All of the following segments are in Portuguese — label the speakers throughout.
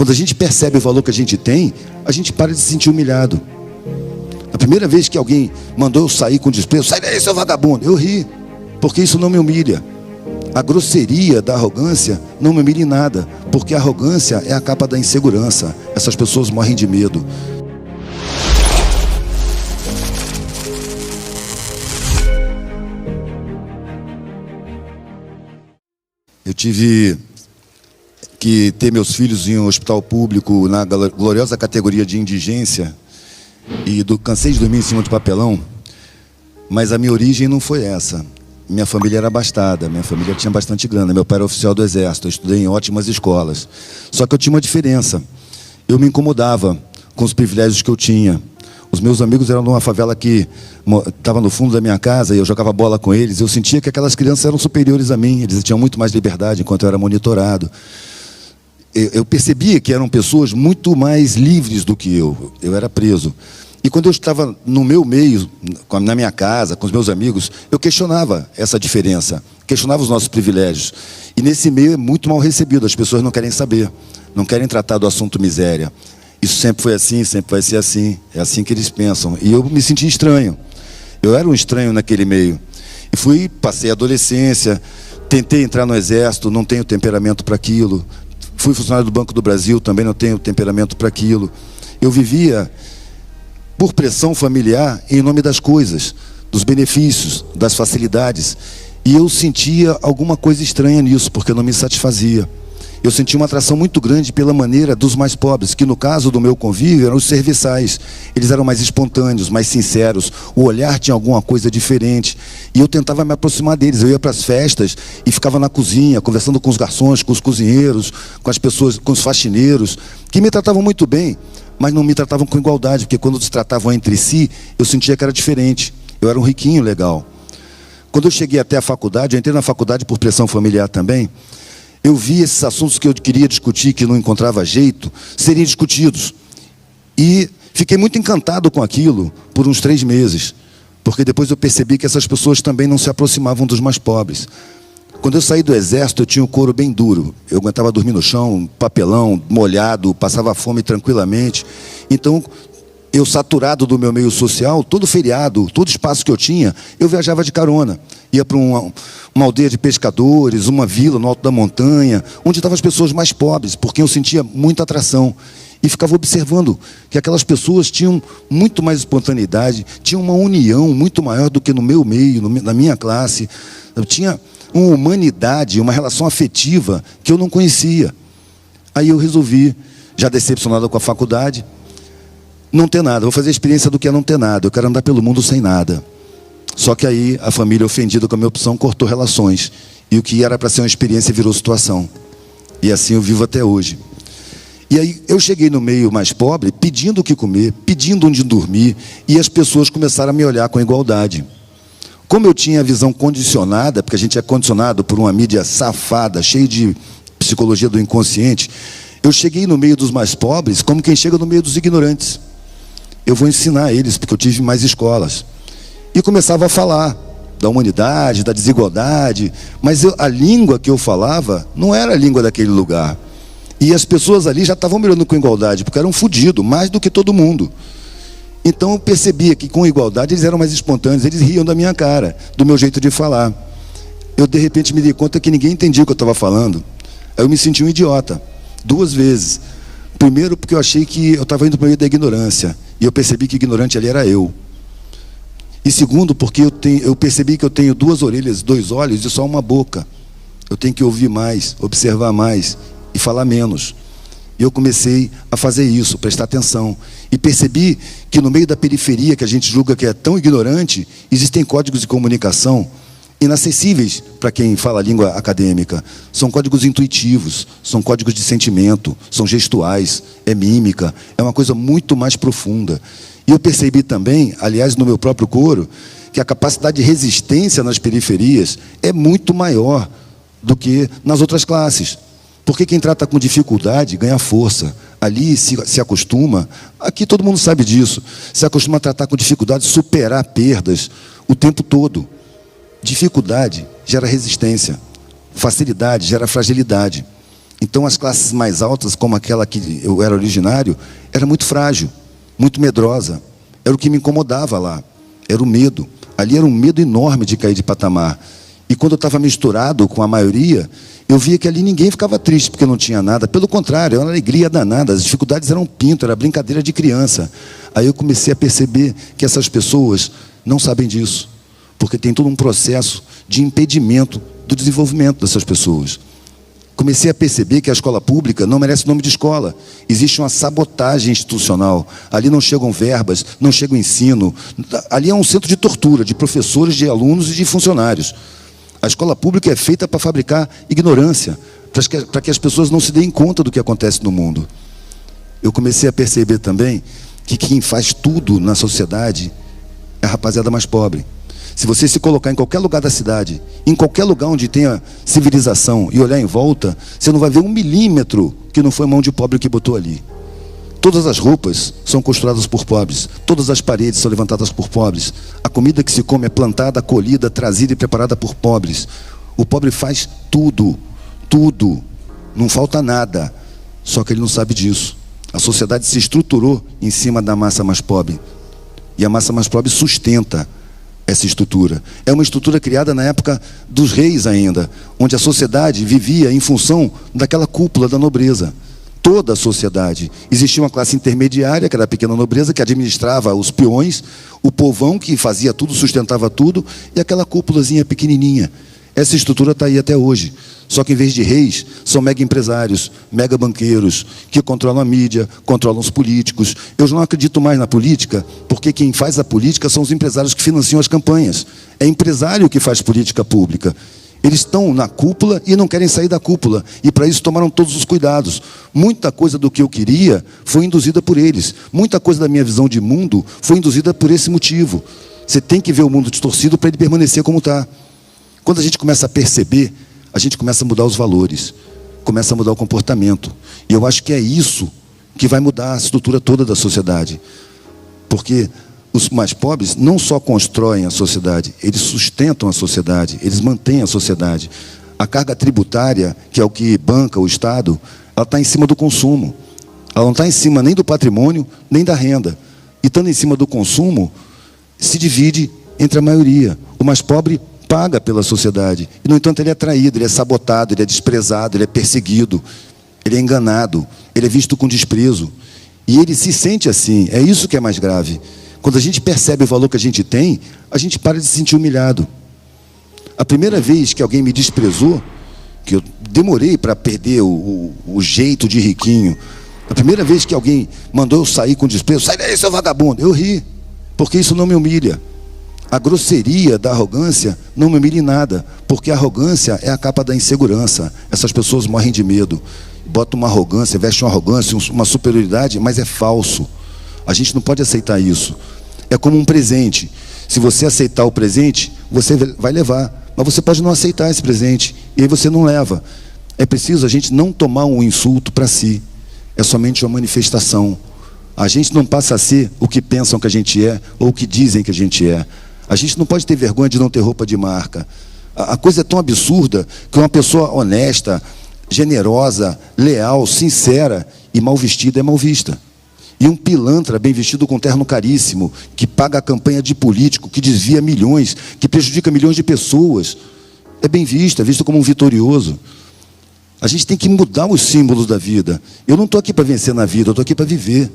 Speaker 1: Quando a gente percebe o valor que a gente tem, a gente para de se sentir humilhado. A primeira vez que alguém mandou eu sair com desprezo, sai daí, seu vagabundo, eu ri, porque isso não me humilha. A grosseria da arrogância não me humilha em nada, porque a arrogância é a capa da insegurança. Essas pessoas morrem de medo. Eu tive que ter meus filhos em um hospital público na gloriosa categoria de indigência e cansei de dormir em cima de papelão, mas a minha origem não foi essa. Minha família era abastada, minha família tinha bastante grana, meu pai era oficial do exército, eu estudei em ótimas escolas. Só que eu tinha uma diferença, eu me incomodava com os privilégios que eu tinha. Os meus amigos eram numa favela que estava no fundo da minha casa e eu jogava bola com eles. Eu sentia que aquelas crianças eram superiores a mim, eles tinham muito mais liberdade enquanto eu era monitorado. Eu percebia que eram pessoas muito mais livres do que eu era preso. E quando eu estava no meu meio, na minha casa, com os meus amigos, eu questionava essa diferença, questionava os nossos privilégios. E nesse meio é muito mal recebido, as pessoas não querem saber, não querem tratar do assunto miséria. Isso sempre foi assim, sempre vai ser assim, é assim que eles pensam. E eu me senti estranho, eu era um estranho naquele meio. E passei a adolescência, tentei entrar no exército, não tenho temperamento para aquilo. Fui funcionário do Banco do Brasil, também não tenho temperamento para aquilo. Eu vivia por pressão familiar em nome das coisas, dos benefícios, das facilidades. E eu sentia alguma coisa estranha nisso, porque não me satisfazia. Eu sentia uma atração muito grande pela maneira dos mais pobres, que no caso do meu convívio eram os serviçais. Eles eram mais espontâneos, mais sinceros, o olhar tinha alguma coisa diferente. E eu tentava me aproximar deles, eu ia para as festas e ficava na cozinha, conversando com os garçons, com os cozinheiros, com as pessoas, com os faxineiros, que me tratavam muito bem, mas não me tratavam com igualdade, porque quando se tratavam entre si, eu sentia que era diferente. Eu era um riquinho legal. Quando eu cheguei até a faculdade, eu entrei na faculdade por pressão familiar também, eu vi esses assuntos que eu queria discutir, que não encontrava jeito, serem discutidos. E fiquei muito encantado com aquilo por uns 3 meses, porque depois eu percebi que essas pessoas também não se aproximavam dos mais pobres. Quando eu saí do exército, eu tinha o couro bem duro. Eu aguentava dormir no chão, papelão, molhado, passava fome tranquilamente. Então, eu saturado do meu meio social, todo feriado, todo espaço que eu tinha, eu viajava de carona. Ia para uma aldeia de pescadores, uma vila no alto da montanha, onde estavam as pessoas mais pobres, porque eu sentia muita atração. E ficava observando que aquelas pessoas tinham muito mais espontaneidade, tinham uma união muito maior do que no meu meio, na minha classe. Eu tinha uma humanidade, uma relação afetiva que eu não conhecia. Aí eu resolvi, já decepcionado com a faculdade, não ter nada, vou fazer a experiência do que é não ter nada, eu quero andar pelo mundo sem nada. Só que aí a família, ofendida com a minha opção, cortou relações. E o que era para ser uma experiência virou situação. E assim eu vivo até hoje. E aí eu cheguei no meio mais pobre, pedindo o que comer, pedindo onde dormir, e as pessoas começaram a me olhar com igualdade. Como eu tinha a visão condicionada, porque a gente é condicionado por uma mídia safada, cheia de psicologia do inconsciente, eu cheguei no meio dos mais pobres como quem chega no meio dos ignorantes. Eu vou ensinar eles, porque eu tive mais escolas. E começava a falar da humanidade, da desigualdade, mas a língua que eu falava não era a língua daquele lugar. E as pessoas ali já estavam me olhando com igualdade, porque eram fodidos, mais do que todo mundo. Então eu percebia que com igualdade eles eram mais espontâneos, eles riam da minha cara, do meu jeito de falar. Eu de repente me dei conta que ninguém entendia o que eu estava falando. Aí eu me senti um idiota, 2 vezes. Primeiro porque eu achei que eu estava indo para o meio da ignorância, e eu percebi que ignorante ali era eu. E segundo, porque eu percebi que eu tenho 2 orelhas, 2 olhos e só uma boca. Eu tenho que ouvir mais, observar mais e falar menos. E eu comecei a fazer isso, prestar atenção. E percebi que no meio da periferia, que a gente julga que é tão ignorante, existem códigos de comunicação inacessíveis para quem fala a língua acadêmica. São códigos intuitivos, são códigos de sentimento, são gestuais, é mímica, é uma coisa muito mais profunda. E eu percebi também, aliás, no meu próprio coro, que a capacidade de resistência nas periferias é muito maior do que nas outras classes. Porque quem trata com dificuldade ganha força. Ali se acostuma, aqui todo mundo sabe disso, se acostuma a tratar com dificuldade, superar perdas o tempo todo. Dificuldade gera resistência, facilidade gera fragilidade. Então, as classes mais altas, como aquela que eu era originário, era muito frágil, muito medrosa. Era o que me incomodava lá, era o medo. Ali era um medo enorme de cair de patamar. E quando eu estava misturado com a maioria, eu via que ali ninguém ficava triste porque não tinha nada. Pelo contrário, era uma alegria danada. As dificuldades eram pinto, era brincadeira de criança. Aí eu comecei a perceber que essas pessoas não sabem disso, porque tem todo um processo de impedimento do desenvolvimento dessas pessoas. Comecei a perceber que a escola pública não merece nome de escola. Existe uma sabotagem institucional. Ali não chegam verbas, não chega o ensino. Ali é um centro de tortura de professores, de alunos e de funcionários. A escola pública é feita para fabricar ignorância, para que as pessoas não se deem conta do que acontece no mundo. Eu comecei a perceber também que quem faz tudo na sociedade é a rapaziada mais pobre. Se você se colocar em qualquer lugar da cidade, em qualquer lugar onde tenha civilização e olhar em volta, você não vai ver 1 milímetro que não foi mão de pobre que botou ali. Todas as roupas são costuradas por pobres, todas as paredes são levantadas por pobres, a comida que se come é plantada, colhida, trazida e preparada por pobres. O pobre faz tudo, tudo, não falta nada, só que ele não sabe disso. A sociedade se estruturou em cima da massa mais pobre, e a massa mais pobre sustenta essa estrutura. É uma estrutura criada na época dos reis ainda, onde a sociedade vivia em função daquela cúpula da nobreza. Toda a sociedade. Existia uma classe intermediária, que era a pequena nobreza, que administrava os peões, o povão que fazia tudo, sustentava tudo, e aquela cúpulazinha pequenininha. Essa estrutura está aí até hoje. Só que, em vez de reis, são mega empresários, mega banqueiros, que controlam a mídia, controlam os políticos. Eu já não acredito mais na política, porque quem faz a política são os empresários que financiam as campanhas. É empresário que faz política pública. Eles estão na cúpula e não querem sair da cúpula. E, para isso, tomaram todos os cuidados. Muita coisa do que eu queria foi induzida por eles. Muita coisa da minha visão de mundo foi induzida por esse motivo. Você tem que ver o mundo distorcido para ele permanecer como está. Quando a gente começa a perceber, a gente começa a mudar os valores, começa a mudar o comportamento. E eu acho que é isso que vai mudar a estrutura toda da sociedade. Porque os mais pobres não só constroem a sociedade, eles sustentam a sociedade, eles mantêm a sociedade. A carga tributária, que é o que banca o Estado, ela está em cima do consumo. Ela não está em cima nem do patrimônio, nem da renda. E estando em cima do consumo, se divide entre a maioria. O mais pobre paga pela sociedade. E, no entanto, ele é traído, ele é sabotado, ele é desprezado, ele é perseguido, ele é enganado, ele é visto com desprezo. E ele se sente assim. É isso que é mais grave. Quando a gente percebe o valor que a gente tem, a gente para de se sentir humilhado. A primeira vez que alguém me desprezou, que eu demorei para perder o jeito de riquinho, a primeira vez que alguém mandou eu sair com desprezo, sai daí, seu vagabundo, eu ri, porque isso não me humilha. A grosseria da arrogância não me humilha em nada, porque a arrogância é a capa da insegurança. Essas pessoas morrem de medo, botam uma arrogância, vestem uma arrogância, uma superioridade, mas é falso. A gente não pode aceitar isso. É como um presente. Se você aceitar o presente, você vai levar. Mas você pode não aceitar esse presente, e aí você não leva. É preciso a gente não tomar um insulto para si. É somente uma manifestação. A gente não passa a ser o que pensam que a gente é, ou o que dizem que a gente é. A gente não pode ter vergonha de não ter roupa de marca. A coisa é tão absurda que uma pessoa honesta, generosa, leal, sincera e mal vestida é mal vista. E um pilantra bem vestido com terno caríssimo, que paga a campanha de político, que desvia milhões, que prejudica milhões de pessoas, é bem visto, é visto como um vitorioso. A gente tem que mudar os símbolos da vida. Eu não estou aqui para vencer na vida, eu estou aqui para viver.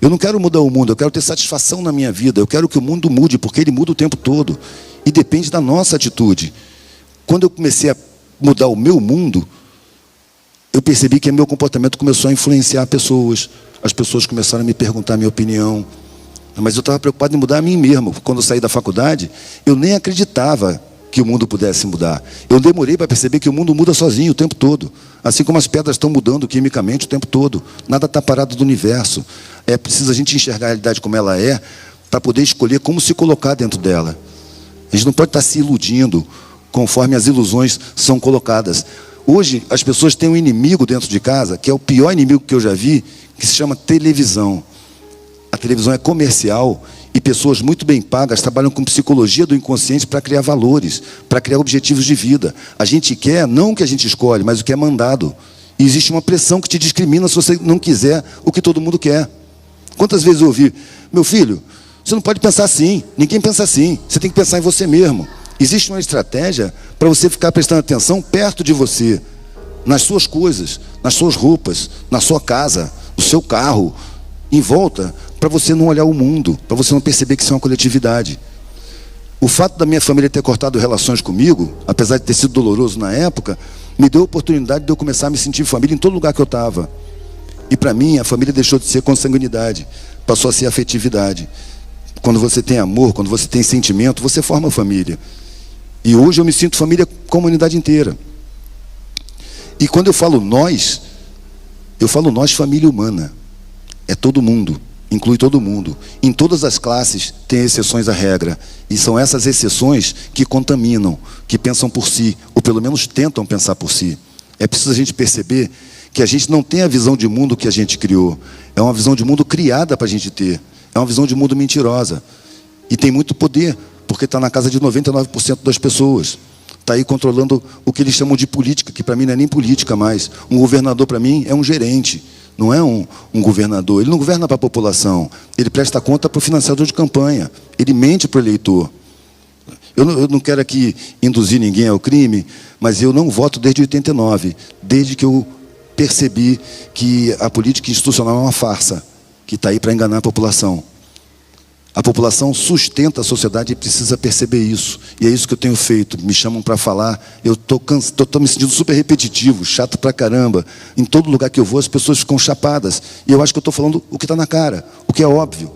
Speaker 1: Eu não quero mudar o mundo, eu quero ter satisfação na minha vida. Eu quero que o mundo mude, porque ele muda o tempo todo. E depende da nossa atitude. Quando eu comecei a mudar o meu mundo, eu percebi que meu comportamento começou a influenciar pessoas. As pessoas começaram a me perguntar a minha opinião. Mas eu estava preocupado em mudar a mim mesmo. Quando eu saí da faculdade, eu nem acreditava que o mundo pudesse mudar. Eu demorei para perceber que o mundo muda sozinho o tempo todo. Assim como as pedras estão mudando quimicamente o tempo todo. Nada está parado do universo. É preciso a gente enxergar a realidade como ela é, para poder escolher como se colocar dentro dela. A gente não pode estar se iludindo conforme as ilusões são colocadas. Hoje, as pessoas têm um inimigo dentro de casa, que é o pior inimigo que eu já vi, que se chama televisão. A televisão é comercial e pessoas muito bem pagas trabalham com psicologia do inconsciente para criar valores, para criar objetivos de vida. A gente quer não o que a gente escolhe, mas o que é mandado. E existe uma pressão que te discrimina se você não quiser o que todo mundo quer. Quantas vezes eu ouvi, meu filho, você não pode pensar assim, ninguém pensa assim, você tem que pensar em você mesmo. Existe uma estratégia para você ficar prestando atenção perto de você, nas suas coisas, nas suas roupas, na sua casa, no seu carro, em volta, para você não olhar o mundo, para você não perceber que isso é uma coletividade. O fato da minha família ter cortado relações comigo, apesar de ter sido doloroso na época, me deu a oportunidade de eu começar a me sentir família em todo lugar que eu estava. E para mim, a família deixou de ser consanguinidade, passou a ser afetividade. Quando você tem amor, quando você tem sentimento, você forma família. E hoje eu me sinto família com a humanidade inteira. E quando eu falo nós família humana. É todo mundo, inclui todo mundo. Em todas as classes tem exceções à regra. E são essas exceções que contaminam, que pensam por si, ou pelo menos tentam pensar por si. É preciso a gente perceber que a gente não tem a visão de mundo que a gente criou. É uma visão de mundo criada para a gente ter. É uma visão de mundo mentirosa. E tem muito poder, porque está na casa de 99% das pessoas. Está aí controlando o que eles chamam de política, que para mim não é nem política mais. Um governador, para mim, é um gerente, não é um governador. Ele não governa para a população, ele presta conta para o financiador de campanha, ele mente para o eleitor. Eu não quero aqui induzir ninguém ao crime, mas eu não voto desde 89, desde que eu percebi que a política institucional é uma farsa, que está aí para enganar a população. A população sustenta a sociedade e precisa perceber isso. E é isso que eu tenho feito. Me chamam para falar, eu estou me sentindo super repetitivo, chato pra caramba. Em todo lugar que eu vou, as pessoas ficam chapadas. E eu acho que eu estou falando o que está na cara, o que é óbvio.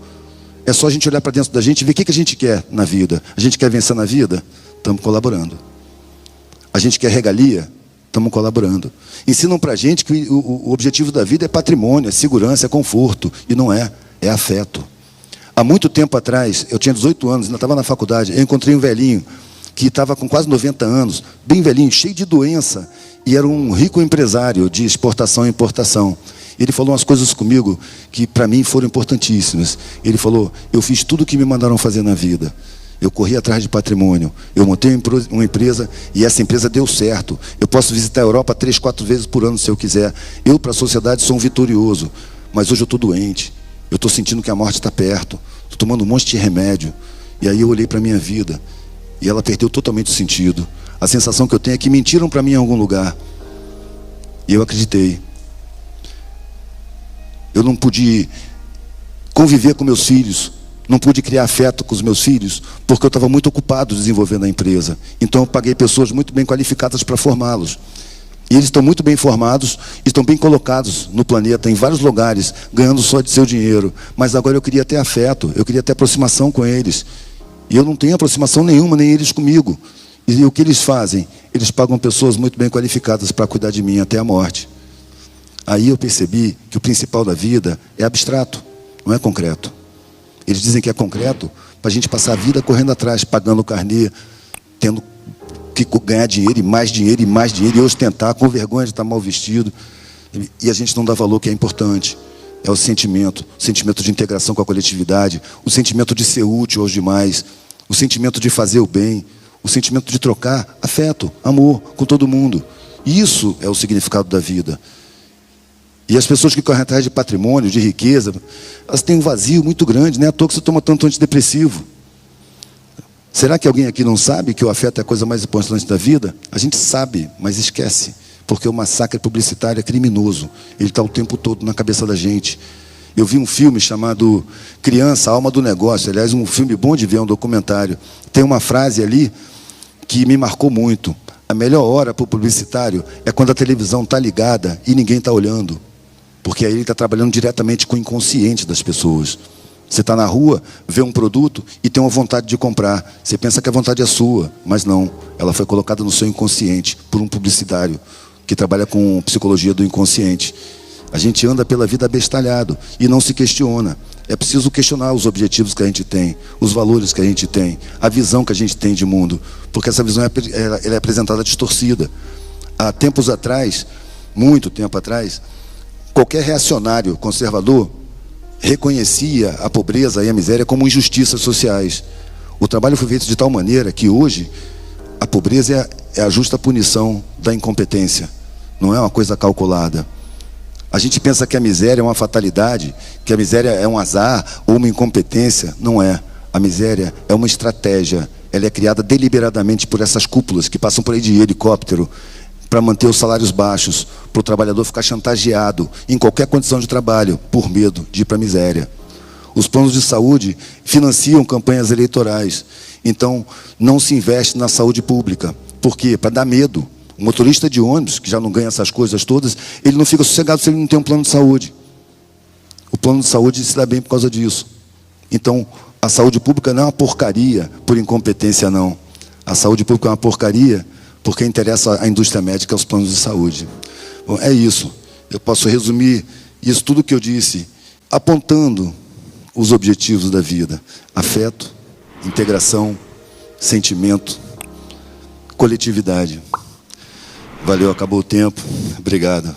Speaker 1: É só a gente olhar para dentro da gente e ver o que a gente quer na vida. A gente quer vencer na vida? Estamos colaborando. A gente quer regalia? Estamos colaborando. Ensinam para a gente que o objetivo da vida é patrimônio, é segurança, é conforto. E não é, é afeto. Há muito tempo atrás, eu tinha 18 anos, ainda estava na faculdade, eu encontrei um velhinho que estava com quase 90 anos, bem velhinho, cheio de doença, e era um rico empresário de exportação e importação. Ele falou umas coisas comigo que para mim foram importantíssimas. Ele falou, eu fiz tudo o que me mandaram fazer na vida. Eu corri atrás de patrimônio, eu montei uma empresa e essa empresa deu certo. Eu posso visitar a Europa 3, 4 vezes por ano se eu quiser. Eu, para a sociedade, sou um vitorioso, mas hoje eu estou doente. Eu estou sentindo que a morte está perto. Estou tomando um monte de remédio. E aí eu olhei para a minha vida. E ela perdeu totalmente o sentido. A sensação que eu tenho é que mentiram para mim em algum lugar. E eu acreditei. Eu não pude conviver com meus filhos. Não pude criar afeto com os meus filhos. Porque eu estava muito ocupado desenvolvendo a empresa. Então eu paguei pessoas muito bem qualificadas para formá-los. E eles estão muito bem formados, estão bem colocados no planeta, em vários lugares, ganhando só de seu dinheiro. Mas agora eu queria ter afeto, eu queria ter aproximação com eles. E eu não tenho aproximação nenhuma, nem eles comigo. E o que eles fazem? Eles pagam pessoas muito bem qualificadas para cuidar de mim até a morte. Aí eu percebi que o principal da vida é abstrato, não é concreto. Eles dizem que é concreto para a gente passar a vida correndo atrás, pagando o carnê, tendo que ganhar dinheiro e mais dinheiro e mais dinheiro e ostentar com vergonha de estar mal vestido. E a gente não dá valor que é importante. É o sentimento de integração com a coletividade, o sentimento de ser útil aos demais, o sentimento de fazer o bem, o sentimento de trocar afeto, amor com todo mundo. Isso é o significado da vida. E as pessoas que correm atrás de patrimônio, de riqueza, elas têm um vazio muito grande, não é à toa que você toma tanto antidepressivo. Será que alguém aqui não sabe que o afeto é a coisa mais importante da vida? A gente sabe, mas esquece. Porque o massacre publicitário é criminoso. Ele está o tempo todo na cabeça da gente. Eu vi um filme chamado Criança, Alma do Negócio. Aliás, um filme bom de ver, um documentário. Tem uma frase ali que me marcou muito. A melhor hora para o publicitário é quando a televisão está ligada e ninguém está olhando. Porque aí ele está trabalhando diretamente com o inconsciente das pessoas. Você está na rua, vê um produto e tem uma vontade de comprar. Você pensa que a vontade é sua, mas não. Ela foi colocada no seu inconsciente por um publicitário que trabalha com psicologia do inconsciente. A gente anda pela vida abestalhado e não se questiona. É preciso questionar os objetivos que a gente tem, os valores que a gente tem, a visão que a gente tem de mundo. Porque essa visão ela é apresentada distorcida. Há tempos atrás, muito tempo atrás, qualquer reacionário conservador reconhecia a pobreza e a miséria como injustiças sociais. O trabalho foi feito de tal maneira que hoje a pobreza é a justa punição da incompetência. não é uma coisa calculada. A gente pensa que a miséria é uma fatalidade, que a miséria é um azar ou uma incompetência. Não é. A miséria é uma estratégia. Ela é criada deliberadamente por essas cúpulas que passam por aí de helicóptero para manter os salários baixos, para o trabalhador ficar chantageado em qualquer condição de trabalho, por medo de ir para a miséria. Os planos de saúde financiam campanhas eleitorais. Então, não se investe na saúde pública. Por quê? Para dar medo. O motorista de ônibus, que já não ganha essas coisas todas, ele não fica sossegado se ele não tem um plano de saúde. O plano de saúde se dá bem por causa disso. Então, a saúde pública não é uma porcaria por incompetência, não. A saúde pública é uma porcaria porque interessa à indústria médica aos planos de saúde. Bom, é isso. Eu posso resumir isso tudo que eu disse, apontando os objetivos da vida: afeto, integração, sentimento, coletividade. Valeu, acabou o tempo. Obrigado.